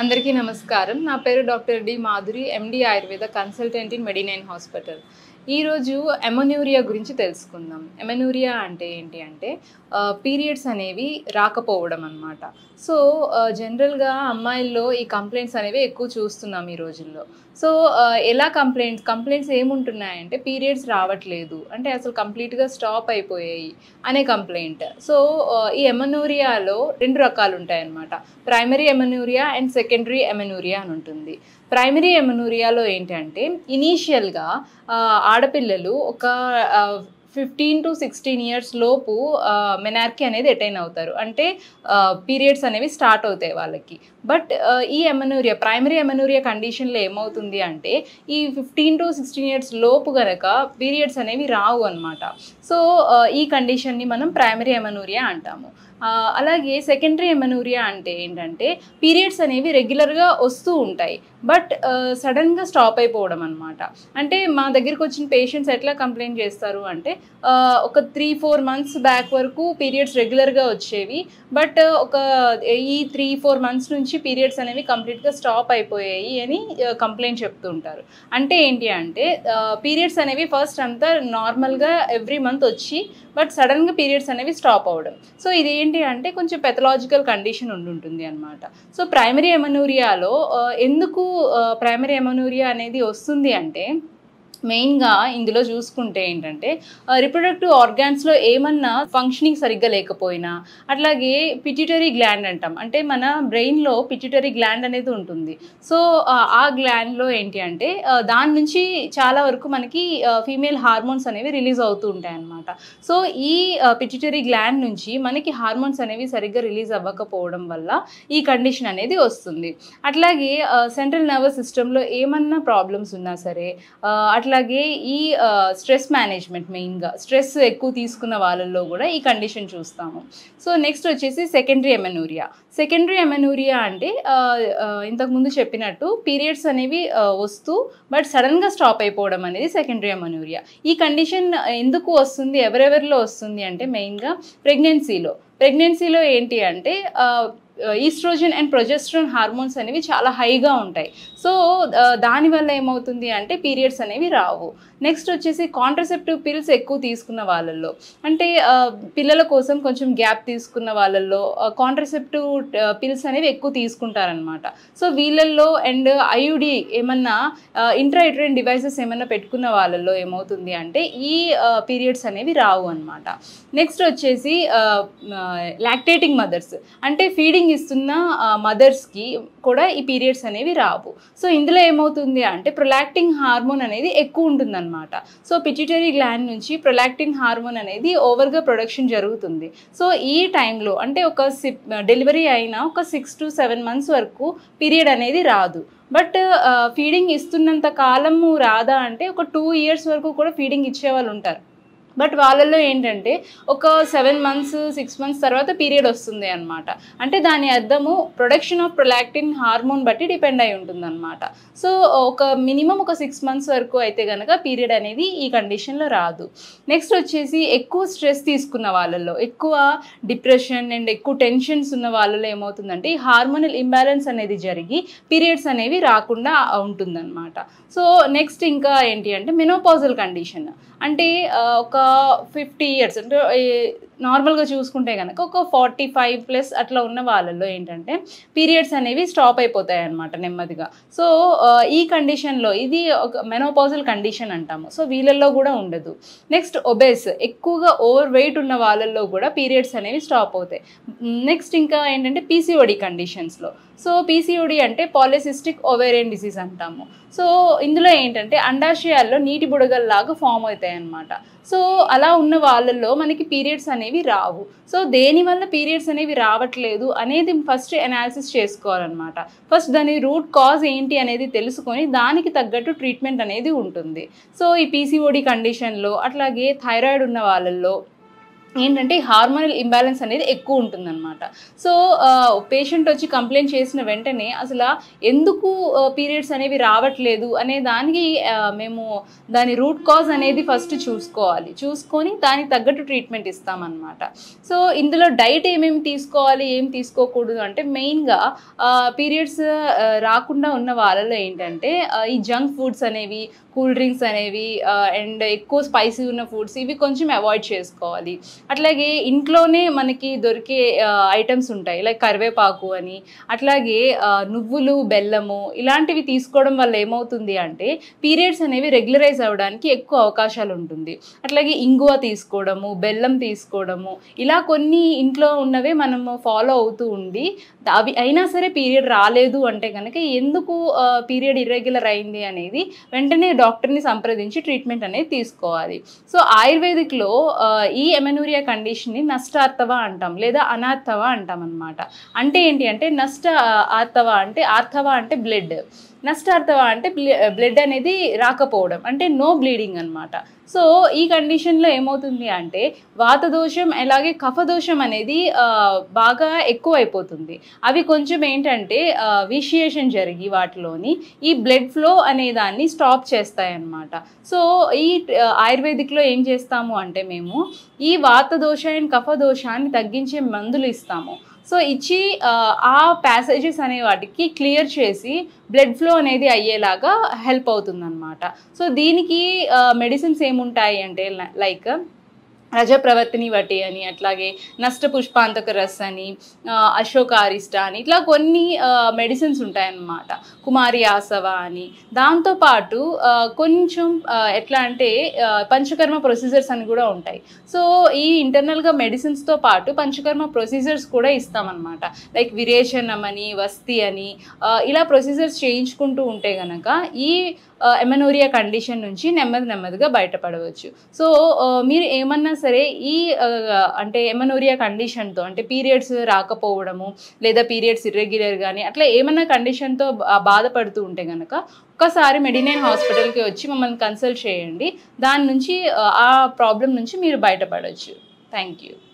అందరికీ నమస్కారం. నా పేరు doctor D Madhuri, MD Ayurveda consultant in మెడినైన్ హాస్పిటల్. ఈరోజు ఎమనూరియా గురించి తెలుసుకుందాం. ఎమనూరియా అంటే ఏంటి అంటే పీరియడ్స్ అనేవి రాకపోవడం అన్నమాట. సో జనరల్గా అమ్మాయిల్లో ఈ కంప్లైంట్స్ అనేవి ఎక్కువ చూస్తున్నాం ఈ రోజుల్లో. సో ఎలా కంప్లైంట్స్ ఏముంటున్నాయంటే పీరియడ్స్ రావట్లేదు అంటే అసలు కంప్లీట్గా స్టాప్ అయిపోయాయి అనే కంప్లైంట్. సో ఈ ఎమనూరియాలో రెండు రకాలు ఉంటాయన్నమాట. ప్రైమరీ ఎమనూరియా అండ్ సెకండరీ ఎమనూరియా అని ఉంటుంది. ప్రైమరీ ఎమనూరియాలో ఏంటంటే ఇనీషియల్గా ఆడపిల్లలు ఒక 15 to 16 years లోపు మెనార్కీ అనేది అటైన్ అవుతారు, అంటే పీరియడ్స్ అనేవి స్టార్ట్ అవుతాయి వాళ్ళకి. బట్ ఈ ఎమనూరియా ప్రైమరీ ఎమనూరియా కండిషన్లో ఏమవుతుంది అంటే ఈ 15 to 16 years లోపు గనక పీరియడ్స్ అనేవి రావు అనమాట. సో ఈ కండిషన్ని మనం ప్రైమరీ ఎమనూరియా అంటాము. అలాగే సెకండరీ ఎమనూరియా అంటే ఏంటంటే పీరియడ్స్ అనేవి రెగ్యులర్గా వస్తూ ఉంటాయి, బట్ సడన్గా స్టాప్ అయిపోవడం అనమాట. అంటే మా దగ్గరికి వచ్చిన పేషెంట్స్ ఎట్లా కంప్లైంట్ చేస్తారు అంటే ఒక 3-4 months బ్యాక్ వరకు పీరియడ్స్ రెగ్యులర్గా వచ్చేవి, బట్ ఒక ఈ 3-4 months నుంచి పీరియడ్స్ అనేవి కంప్లీట్గా స్టాప్ అయిపోయాయి అని కంప్లైంట్ చెప్తూ ఉంటారు. అంటే ఏంటి అంటే పీరియడ్స్ అనేవి ఫస్ట్ అంతా నార్మల్గా ఎవ్రీ మంత్ వచ్చి బట్ సడన్గా పీరియడ్స్ అనేవి స్టాప్ అవ్వడం. సో ఇది ఏంటి అంటే కొంచెం పెథలాజికల్ కండిషన్ ఉంటుంది అనమాట. సో ప్రైమరీ ఎమనూరియాలో ఎందుకు ప్రైమరీ ఎమనూరియా అనేది వస్తుంది అంటే మెయిన్గా ఇందులో చూసుకుంటే ఏంటంటే రిప్రొడక్టివ్ ఆర్గాన్స్లో ఏమన్నా ఫంక్షనింగ్ సరిగ్గా లేకపోయినా, అట్లాగే పిట్యూటరీ గ్లాండ్ అంటాం, అంటే మన బ్రెయిన్లో పిట్యూటరీ గ్లాండ్ అనేది ఉంటుంది. సో ఆ గ్లాండ్లో ఏంటి అంటే దాని నుంచి చాలా వరకు మనకి ఫీమేల్ హార్మోన్స్ అనేవి రిలీజ్ అవుతూ ఉంటాయి అన్నమాట. సో ఈ పిట్యూటరీ గ్లాండ్ నుంచి మనకి హార్మోన్స్ అనేవి సరిగ్గా రిలీజ్ అవ్వకపోవడం వల్ల ఈ కండిషన్ అనేది వస్తుంది. అట్లాగే సెంట్రల్ నర్వస్ సిస్టంలో ఏమన్నా ప్రాబ్లమ్స్ ఉన్నా సరే, అట్లాగే ఈ స్ట్రెస్ మేనేజ్మెంట్, మెయిన్గా స్ట్రెస్ ఎక్కువ తీసుకున్న వాళ్ళల్లో కూడా ఈ కండిషన్ చూస్తాము. సో నెక్స్ట్ వచ్చేసి సెకండరీ ఎమనూరియా. సెకండరీ ఎమనూరియా అంటే ఇంతకుముందు చెప్పినట్టు పీరియడ్స్ అనేవి వస్తూ బట్ సడన్గా స్టాప్ అయిపోవడం అనేది సెకండరీ ఎమనూరియా. ఈ కండిషన్ ఎందుకు వస్తుంది, ఎవరెవరిలో వస్తుంది అంటే మెయిన్గా ప్రెగ్నెన్సీలో ఏంటి అంటే ఈస్ట్రోజన్ అండ్ ప్రొజెస్ట్రాన్ హార్మోన్స్ అనేవి చాలా హైగా ఉంటాయి. సో దానివల్ల ఏమవుతుంది అంటే పీరియడ్స్ అనేవి రావు. నెక్స్ట్ వచ్చేసి కాంట్రసెప్టివ్ పిల్స్ ఎక్కువ తీసుకున్న వాళ్ళల్లో, అంటే పిల్లల కోసం కొంచెం గ్యాప్ తీసుకున్న వాళ్ళల్లో కాంట్రసెప్టివ్ పిల్స్ అనేవి ఎక్కువ తీసుకుంటారనమాట. సో వీళ్ళల్లో అండ్ ఐయుడి ఏమన్నా ఇంట్రాయూటరైన్ డివైసెస్ ఏమన్నా పెట్టుకున్న వాళ్ళల్లో ఏమవుతుంది అంటే ఈ పీరియడ్స్ అనేవి రావు అనమాట. నెక్స్ట్ వచ్చేసి లాక్టేటింగ్ మదర్స్, అంటే ఫీడింగ్ ఇస్తున్న మదర్స్కి కూడా ఈ పీరియడ్స్ అనేవి రావు. సో ఇందులో ఏమవుతుంది అంటే ప్రొలాక్టిన్ హార్మోన్ అనేది ఎక్కువ ఉంటుంది అనమాట. సో పిట్యూటరీ గ్లాండ్ నుంచి ప్రొలాక్టిన్ హార్మోన్ అనేది ఓవర్గా ప్రొడక్షన్ జరుగుతుంది. సో ఈ టైంలో అంటే ఒక డెలివరీ అయిన ఒక 6 to 7 months వరకు పీరియడ్ అనేది రాదు. బట్ ఫీడింగ్ ఇస్తున్నంత కాలము రాదా అంటే ఒక 2 years వరకు కూడా ఫీడింగ్ ఇచ్చేవాళ్ళు ఉంటారు. బట్ వాళ్ళల్లో ఏంటంటే ఒక 7 months 6 months తర్వాత పీరియడ్ వస్తుంది అనమాట. అంటే దాని అర్థము ప్రొడక్షన్ ఆఫ్ ప్రొలాక్టిన్ హార్మోన్ బట్టి డిపెండ్ అయి ఉంటుంది అనమాట. సో ఒక మినిమం ఒక 6 months వరకు అయితే కనుక పీరియడ్ అనేది ఈ కండిషన్లో రాదు. నెక్స్ట్ వచ్చేసి ఎక్కువ స్ట్రెస్ తీసుకున్న వాళ్ళల్లో, ఎక్కువ డిప్రెషన్ అండ్ ఎక్కువ టెన్షన్స్ ఉన్న వాళ్ళలో ఏమవుతుందంటే ఈ హార్మోనల్ ఇంబ్యాలెన్స్ అనేది జరిగి పీరియడ్స్ అనేవి రాకుండా ఉంటుందన్నమాట. సో నెక్స్ట్ ఇంకా ఏంటి అంటే మెనోపాజల్ కండిషన్, అంటే ఒక 50 years అంటే నార్మల్గా చూసుకుంటే కనుక ఒక 45+ అట్లా ఉన్న వాళ్ళల్లో ఏంటంటే పీరియడ్స్ అనేవి స్టాప్ అయిపోతాయి అన్నమాట నెమ్మదిగా. సో ఈ కండిషన్లో ఇది ఒక మెనోపాజల్ కండిషన్ అంటాము. సో వీళ్ళల్లో కూడా ఉండదు. నెక్స్ట్ ఒబేస్, ఎక్కువగా ఓవర్ వెయిట్ ఉన్న వాళ్ళల్లో కూడా పీరియడ్స్ అనేవి స్టాప్ అవుతాయి. నెక్స్ట్ ఇంకా ఏంటంటే పీసీఓడి కండిషన్స్లో, సో పీసీఓడి అంటే పాలిసిస్టిక్ ఓవేరియన్ డిసీజ్ అంటాము. సో ఇందులో ఏంటంటే అండాశయాల్లో నీటి బుడగల్లాగా ఫామ్ అవుతాయి అన్నమాట. సో అలా ఉన్న వాళ్ళల్లో మనకి పీరియడ్స్ అనేవి రావు. సో దేనివల్ల పీరియడ్స్ అనేవి రావట్లేదు అనేది ఫస్ట్ అనాలిసిస్ చేసుకోవాలన్నమాట. ఫస్ట్ దాని రూట్ కాజ్ ఏంటి అనేది తెలుసుకొని దానికి తగ్గట్టు ట్రీట్మెంట్ అనేది ఉంటుంది. సో ఈ పీసీఓడి కండిషన్లో, అట్లాగే థైరాయిడ్ ఉన్న వాళ్ళల్లో, ఏంటంటే హార్మోనల్ ఇంబ్యాలెన్స్ అనేది ఎక్కువ ఉంటుందన్నమాట. సో పేషెంట్ వచ్చి కంప్లైంట్ చేసిన వెంటనే అసలు ఎందుకు పీరియడ్స్ అనేవి రావట్లేదు అనే దానికి మేము దాని రూట్ కాజ్ అనేది ఫస్ట్ చూసుకోవాలి. చూసుకొని దానికి తగ్గట్టు ట్రీట్మెంట్ ఇస్తామన్నమాట. సో ఇందులో డైట్ ఏమేమి తీసుకోవాలి, ఏం తీసుకోకూడదు అంటే మెయిన్గా పీరియడ్స్ రాకుండా ఉన్న వాళ్ళలో ఏంటంటే ఈ జంక్ ఫుడ్స్ అనేవి, కూల్ డ్రింక్స్ అనేవి అండ్ ఎక్కువ స్పైసీ ఉన్న ఫుడ్స్ ఇవి కొంచెం అవాయిడ్ చేసుకోవాలి. అట్లాగే ఇంట్లోనే మనకి దొరికే ఐటమ్స్ ఉంటాయి, లైక్ కరివేపాకు అని, అట్లాగే నువ్వులు, బెల్లము ఇలాంటివి తీసుకోవడం వల్ల ఏమవుతుంది అంటే పీరియడ్స్ అనేవి రెగ్యులరైజ్ అవ్వడానికి ఎక్కువ అవకాశాలు ఉంటుంది. అట్లాగే ఇంగువ తీసుకోవడము, బెల్లం తీసుకోవడము, ఇలా కొన్ని ఇంట్లో ఉన్నవే మనము ఫాలో అవుతూ ఉండి అవి అయినా సరే పీరియడ్ రాలేదు అంటే కనుక ఎందుకు పీరియడ్ ఇర్రెగ్యులర్ అయింది అనేది వెంటనే డాక్టర్ని సంప్రదించి ట్రీట్మెంట్ అనేది తీసుకోవాలి. సో ఆయుర్వేదిక్లో ఈ ఎమెనూరియా కండిషన్ని నష్టార్థవ అంటాం లేదా అనార్థవ అంటాం అనమాట. అంటే ఏంటి అంటే ఆర్థవ అంటే బ్లడ్, నష్టార్థవ అంటే బ్లడ్ అనేది రాకపోవడం, అంటే నో బ్లీడింగ్ అనమాట. సో ఈ కండిషన్లో ఏమవుతుంది అంటే వాతదోషం అలాగే కఫదోషం అనేది బాగా ఎక్కువ అయిపోతుంది. అవి కొంచెం ఏంటంటే విషియేషన్ జరిగి వాటిలోని ఈ బ్లడ్ ఫ్లో అనే దాన్ని స్టాప్ చేస్తాయన్నమాట. సో ఈ ఆయుర్వేదిక్లో ఏం చేస్తాము అంటే మేము ఈ వాతదోష అండ్ కఫదోషాన్ని తగ్గించే మందులు ఇస్తాము. సో ఇచ్చి ఆ ప్యాసేజెస్ అనే వాటికి క్లియర్ చేసి బ్లడ్ ఫ్లో అనేది అయ్యేలాగా హెల్ప్ అవుతుందన్నమాట. సో దీనికి మెడిసిన్స్ ఏముంటాయి అంటే లైక్ రజప్రవర్తిని వటి అని, అట్లాగే నష్ట పుష్పాంతక రస్ అని, అశోకారిష్ట అని, ఇట్లా కొన్ని మెడిసిన్స్ ఉంటాయన్నమాట. కుమారి ఆసవ అని. దాంతోపాటు కొంచెం ఎట్లా అంటే పంచకర్మ ప్రొసీజర్స్ అని కూడా ఉంటాయి. సో ఈ ఇంటర్నల్గా మెడిసిన్స్తో పాటు పంచకర్మ ప్రొసీజర్స్ కూడా ఇస్తామన్నమాట. లైక్ విరేచనం అని, వస్తి అని, ఇలా ప్రొసీజర్స్ చేయించుకుంటూ ఉంటే కనుక ఈ ఎమెనోరియా కండిషన్ నుంచి నెమ్మదిగా బయటపడవచ్చు. సో మీరు ఏమన్నా సరే ఈ అంటే ఎమెనోరియా కండిషన్తో అంటే పీరియడ్స్ రాకపోవడము లేదా పీరియడ్స్ ఇర్రెగ్యులర్ కానీ అట్లా ఏమన్నా కండిషన్తో బాధపడుతూ ఉంటే కనుక ఒకసారి మెడినైన్ హాస్పిటల్కి వచ్చి మమ్మల్ని కన్సల్ట్ చేయండి. దాని నుంచి ఆ ప్రాబ్లం నుంచి మీరు బయటపడవచ్చు. Thank you.